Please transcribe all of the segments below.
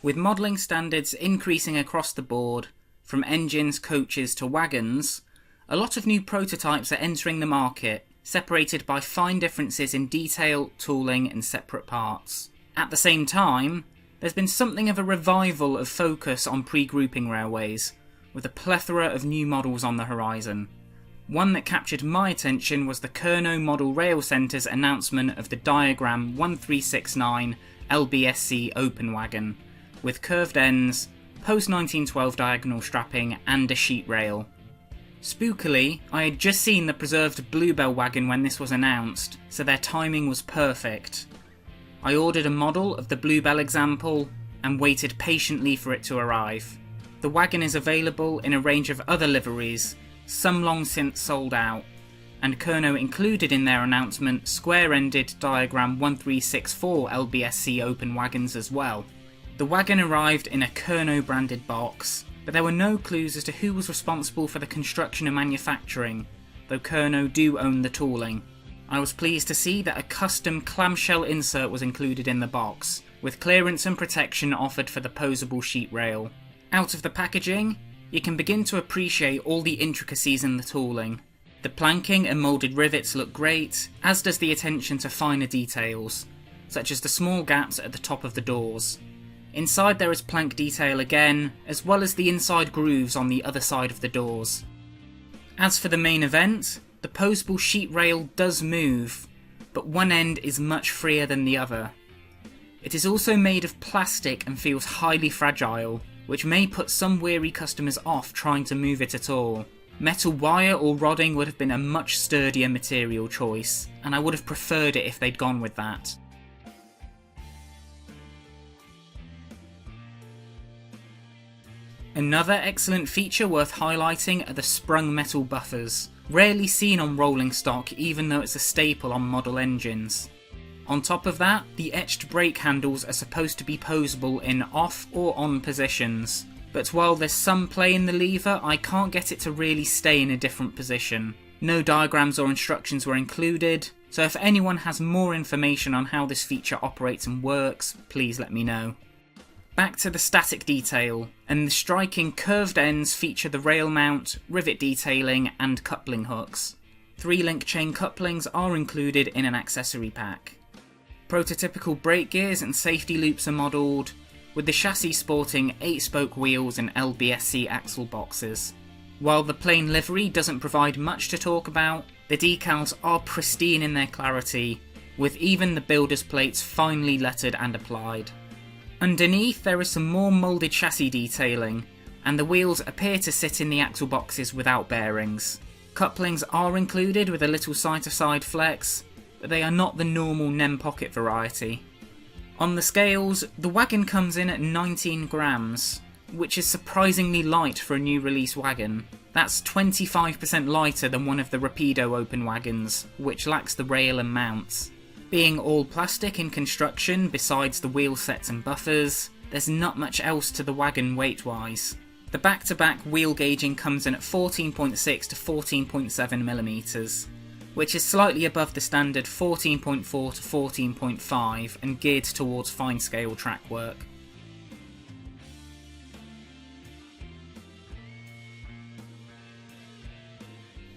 With modelling standards increasing across the board, from engines, coaches to wagons, a lot of new prototypes are entering the market, separated by fine differences in detail, tooling and separate parts. At the same time, there's been something of a revival of focus on pre-grouping railways, with a plethora of new models on the horizon. One that captured my attention was the Kerno Model Rail Centre's announcement of the Diagram 1369 LBSC Open Wagon, with curved ends, post-1912 diagonal strapping and a sheet rail. Spookily, I had just seen the preserved Bluebell wagon when this was announced, so their timing was perfect. I ordered a model of the Bluebell example and waited patiently for it to arrive. The wagon is available in a range of other liveries, some long since sold out, and Kerno included in their announcement square-ended Diagram 1364 LBSC open wagons as well. The wagon arrived in a Kerno branded box, but there were no clues as to who was responsible for the construction and manufacturing, though Kerno do own the tooling. I was pleased to see that a custom clamshell insert was included in the box, with clearance and protection offered for the posable sheet rail. Out of the packaging, you can begin to appreciate all the intricacies in the tooling. The planking and moulded rivets look great, as does the attention to finer details, such as the small gaps at the top of the doors. Inside there is plank detail again, as well as the inside grooves on the other side of the doors. As for the main event, the posable sheet rail does move, but one end is much freer than the other. It is also made of plastic and feels highly fragile, which may put some weary customers off trying to move it at all. Metal wire or rodding would have been a much sturdier material choice, and I would have preferred it if they'd gone with that. Another excellent feature worth highlighting are the sprung metal buffers, rarely seen on rolling stock even though it's a staple on model engines. On top of that, the etched brake handles are supposed to be posable in off or on positions, but while there's some play in the lever, I can't get it to really stay in a different position. No diagrams or instructions were included, so if anyone has more information on how this feature operates and works, please let me know. Back to the static detail, and the striking curved ends feature the rail mount, rivet detailing and coupling hooks. 3-link chain couplings are included in an accessory pack. Prototypical brake gears and safety loops are modelled, with the chassis sporting 8-spoke wheels and LBSC axle boxes. While the plain livery doesn't provide much to talk about, the decals are pristine in their clarity, with even the builder's plates finely lettered and applied. Underneath there is some more moulded chassis detailing, and the wheels appear to sit in the axle boxes without bearings. Couplings are included with a little side-to-side flex, but they are not the normal NEM pocket variety. On the scales, the wagon comes in at 19 grams, which is surprisingly light for a new release wagon. That's 25% lighter than one of the Rapido open wagons, which lacks the rail and mounts. Being all plastic in construction besides the wheel sets and buffers, there's not much else to the wagon weight-wise. The back-to-back wheel gauging comes in at 14.6 to 14.7mm, which is slightly above the standard 14.4 to 14.5 and geared towards fine-scale track work.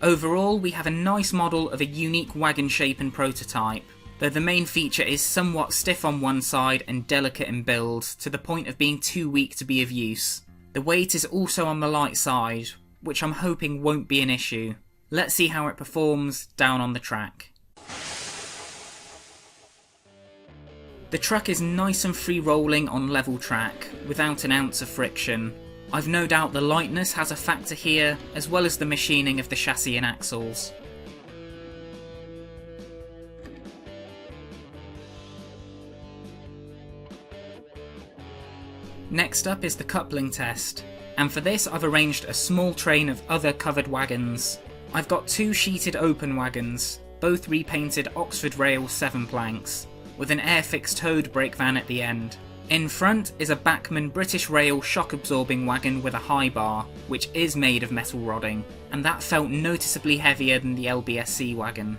Overall, we have a nice model of a unique wagon shape and prototype, though the main feature is somewhat stiff on one side and delicate in build, to the point of being too weak to be of use. The weight is also on the light side, which I'm hoping won't be an issue. Let's see how it performs down on the track. The truck is nice and free rolling on level track, without an ounce of friction. I've no doubt the lightness has a factor here, as well as the machining of the chassis and axles. Next up is the coupling test, and for this I've arranged a small train of other covered wagons. I've got 2 sheeted open wagons, both repainted Oxford Rail 7 planks, with an air-fixed towed brake van at the end. In front is a Bachmann British Rail shock-absorbing wagon with a high bar, which is made of metal rodding, and that felt noticeably heavier than the LBSC wagon.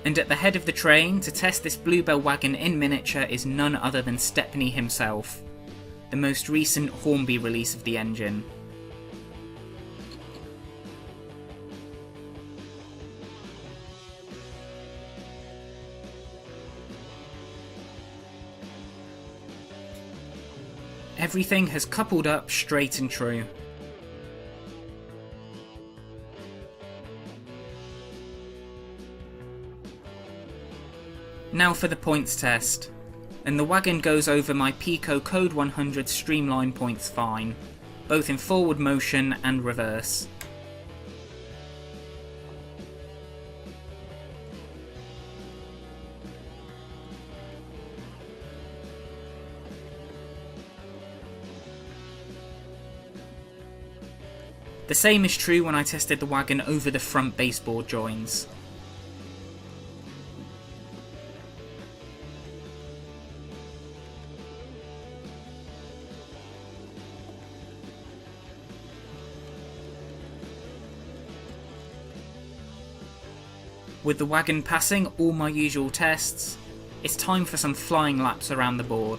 And at the head of the train, to test this Bluebell wagon in miniature, is none other than Stepney himself. the most recent Hornby release of the engine. Everything has coupled up straight and true. Now for the points test, and the Wagon goes over my Pico Code 100 streamline points fine, both in forward motion and reverse. The same is true when I tested the Wagon over the front baseboard joins. With the Wagon passing all my usual tests, it's time for some flying laps around the board.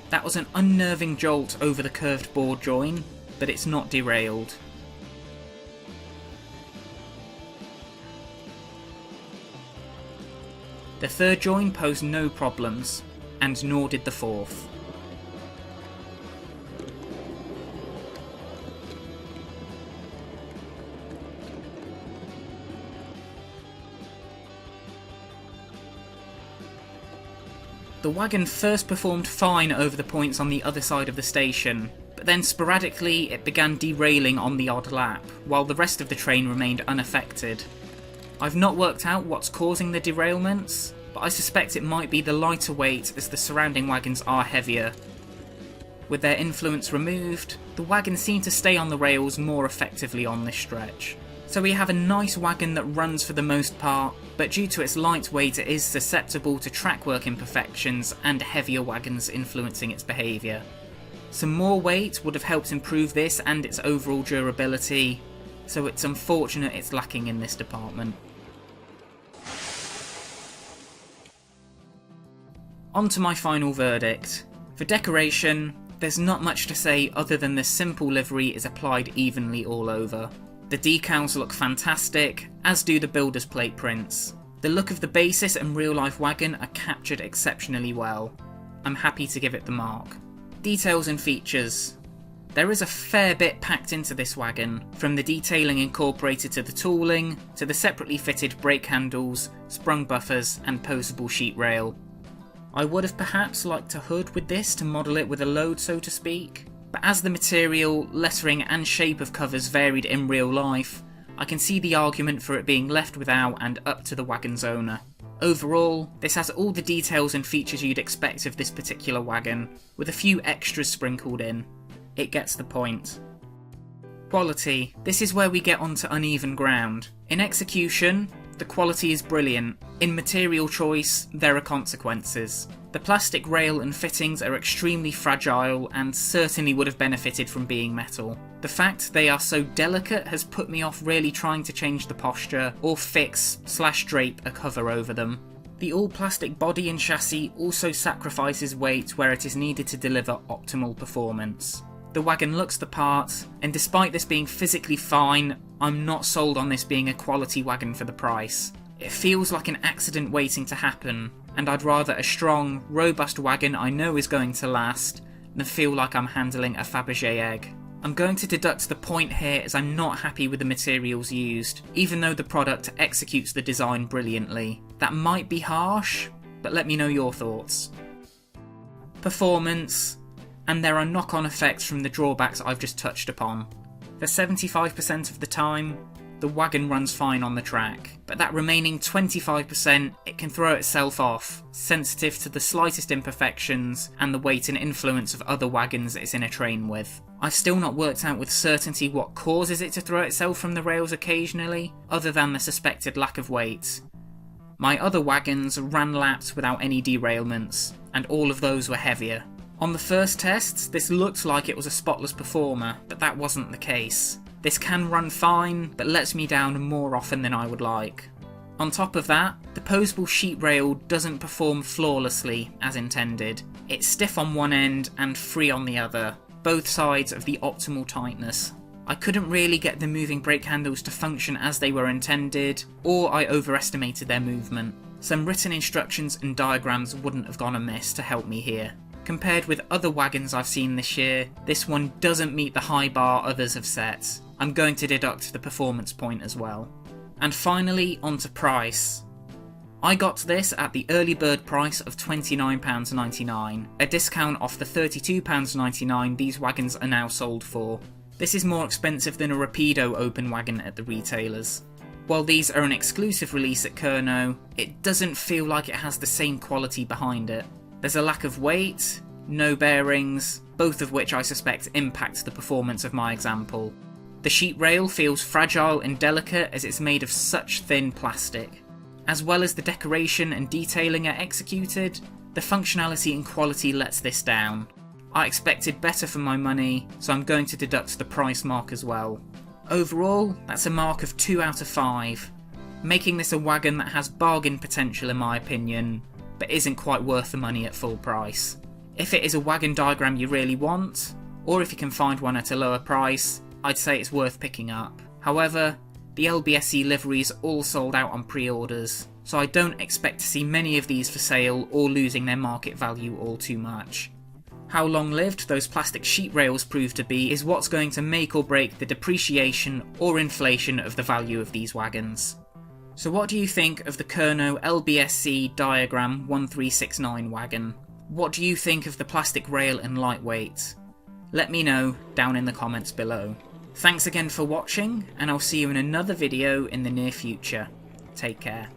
That was an unnerving jolt over the curved board join, but it's not derailed. The third join posed no problems, and nor did the fourth. The Wagon first performed fine over the points on the other side of the station, but then sporadically it began derailing on the odd lap, while the rest of the train remained unaffected. I've not worked out what's causing the derailments, but I suspect it might be the lighter weight as the surrounding wagons are heavier. With their influence removed, the Wagon seemed to stay on the rails more effectively on this stretch. So we have a nice Wagon that runs for the most part, but due to its light weight it is susceptible to trackwork imperfections and heavier wagons influencing its behaviour. Some more weight would have helped improve this and its overall durability, so it's unfortunate it's lacking in this department. On to my final verdict. For decoration, there's not much to say other than the simple livery is applied evenly all over. The decals look fantastic, as do the builder's plate prints. The look of the basis and real-life Wagon are captured exceptionally well. I'm happy to give it the mark. Details and features. There is a fair bit packed into this Wagon, from the detailing incorporated to the tooling, to the separately fitted brake handles, sprung buffers and posable sheet rail. I would have perhaps liked a hood with this to model it with a load, so to speak. But as the material, lettering and shape of covers varied in real life, I can see the argument for it being left without and up to the Wagon's owner. Overall, this has all the details and features you'd expect of this particular Wagon, with a few extras sprinkled in. It gets the point. Quality. This is where we get onto uneven ground. In execution, the quality is brilliant. In material choice, there are consequences. The plastic rail and fittings are extremely fragile and certainly would have benefited from being metal. The fact they are so delicate has put me off really trying to change the posture or fix/drape a cover over them. The all-plastic body and chassis also sacrifices weight where it is needed to deliver optimal performance. The Wagon looks the part, and despite this being physically fine, I'm not sold on this being a quality Wagon for the price. It feels like an accident waiting to happen, and I'd rather a strong, robust Wagon I know is going to last than feel like I'm handling a Fabergé egg. I'm going to deduct the point here as I'm not happy with the materials used, even though the product executes the design brilliantly. That might be harsh, but let me know your thoughts. Performance, and there are knock-on effects from the drawbacks I've just touched upon. For 75% of the time, the Wagon runs fine on the track, but that remaining 25% it can throw itself off, sensitive to the slightest imperfections and the weight and influence of other wagons it's in a train with. I've still not worked out with certainty what causes it to throw itself from the rails occasionally, other than the suspected lack of weight. My other wagons ran laps without any derailments, and all of those were heavier. On the first tests, this looked like it was a spotless performer, but that wasn't the case. This can run fine, but lets me down more often than I would like. On top of that, the posable sheet rail doesn't perform flawlessly as intended. It's stiff on one end and free on the other, both sides of the optimal tightness. I couldn't really get the moving brake handles to function as they were intended, or I overestimated their movement. Some written instructions and diagrams wouldn't have gone amiss to help me here. Compared with other wagons I've seen this year, this one doesn't meet the high bar others have set. I'm going to deduct the performance point as well. And finally, onto price. I got this at the early bird price of £29.99, a discount off the £32.99 these wagons are now sold for. This is more expensive than a Rapido open wagon at the retailers. While these are an exclusive release at Kerno, it doesn't feel like it has the same quality behind it. There's a lack of weight, no bearings, both of which I suspect impact the performance of my example. The sheet rail feels fragile and delicate as it's made of such thin plastic. As well as the decoration and detailing are executed, the functionality and quality lets this down. I expected better for my money, so I'm going to deduct the price mark as well. Overall, that's a mark of 2 out of 5, making this a wagon that has bargain potential in my opinion, but isn't quite worth the money at full price. If it is a wagon diagram you really want, or if you can find one at a lower price, I'd say it's worth picking up. However, the LBSC liveries all sold out on pre-orders, so I don't expect to see many of these for sale or losing their market value all too much. How long-lived those plastic sheet rails prove to be is what's going to make or break the depreciation or inflation of the value of these wagons. So what do you think of the Kerno LBSC Diagram 1369 wagon? What do you think of the plastic rail and lightweight? Let me know down in the comments below. Thanks again for watching, and I'll see you in another video in the near future. Take care.